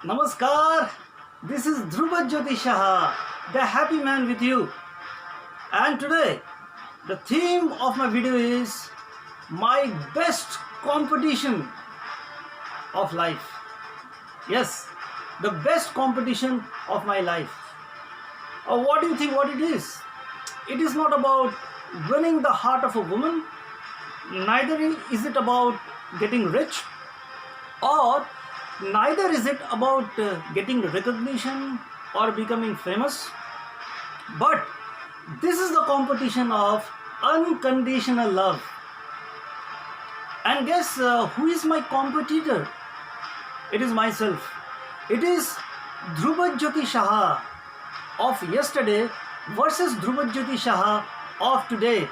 Namaskar, this is Dhruva Jyoti Shah, the happy man with you. And today, the theme of my video is my best competition of life. Yes, the best competition of my life. What do you think what it is? It is not about winning the heart of a woman, neither is it about getting rich, or neither is it about getting recognition or becoming famous, but this is the competition of unconditional love. And guess who is my competitor? It is myself. It is Dhruva Jyoti Shah of yesterday versus Dhruva Jyoti Shah of today.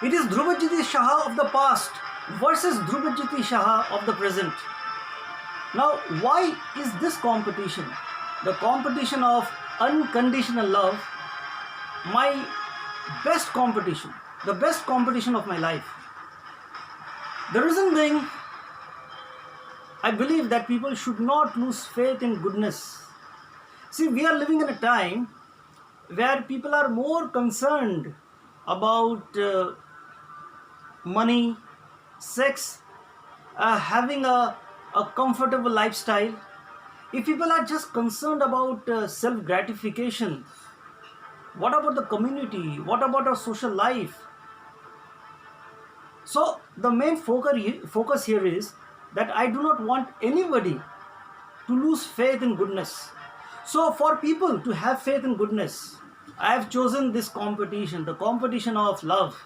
It is Dhruva Jyoti Shah of the past versus Dhruva Jyoti Shah of the present. Now, why is this competition, the competition of unconditional love, my best competition, the best competition of my life? The reason being, I believe that people should not lose faith in goodness. See, we are living in a time where people are more concerned about money, sex, having a comfortable lifestyle. If people are just concerned about self-gratification, what about the community? What about our social life? So the main focus here is that I do not want anybody to lose faith in goodness. So for people to have faith in goodness, I have chosen this competition, the competition of love.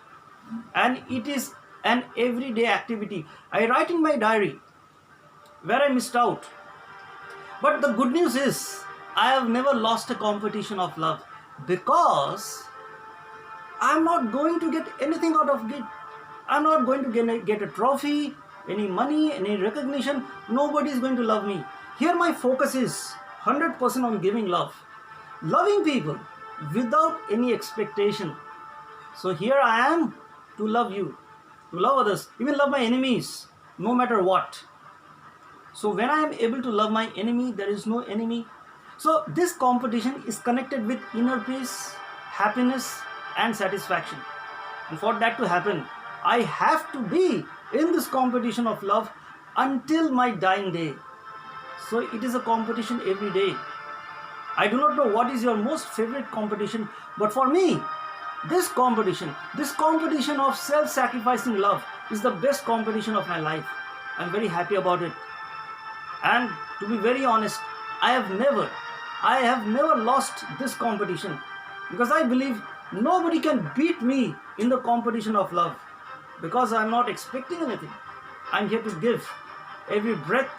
And it is an everyday activity. I write in my diary where I missed out. But the good news is, I have never lost a competition of love, because I am not going to get anything out of it. I am not going to get a trophy, any money, any recognition. Nobody is going to love me. Here my focus is 100% on giving love. Loving people without any expectation. So here I am to love you, to love others, even love my enemies, no matter what. So when I am able to love my enemy, there is no enemy. So this competition is connected with inner peace, happiness and satisfaction. And for that to happen, I have to be in this competition of love until my dying day. So it is a competition every day. I do not know what is your most favorite competition, but for me, this competition of self-sacrificing love is the best competition of my life. I am very happy about it. And to be very honest, I have never lost this competition, because I believe nobody can beat me in the competition of love, because I am not expecting anything. I am here to give. Every breath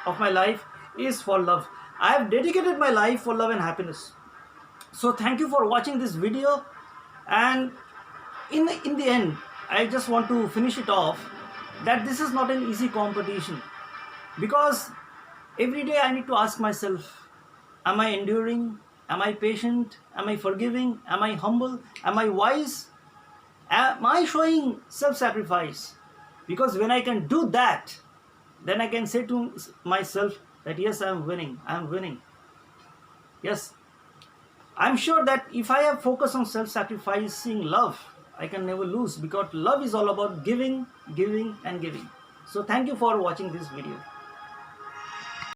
of my life is for love. I have dedicated my life for love and happiness. So thank you for watching this video. And in the end, I just want to finish it off that this is not an easy competition, because every day I need to ask myself, am I enduring? Am I patient? Am I forgiving? Am I humble? Am I wise? Am I showing self-sacrifice? Because when I can do that, then I can say to myself that yes, I am winning. I am winning. Yes. I'm sure that if I have focus on self-sacrificing love, I can never lose, because love is all about giving, giving and giving. So thank you for watching this video.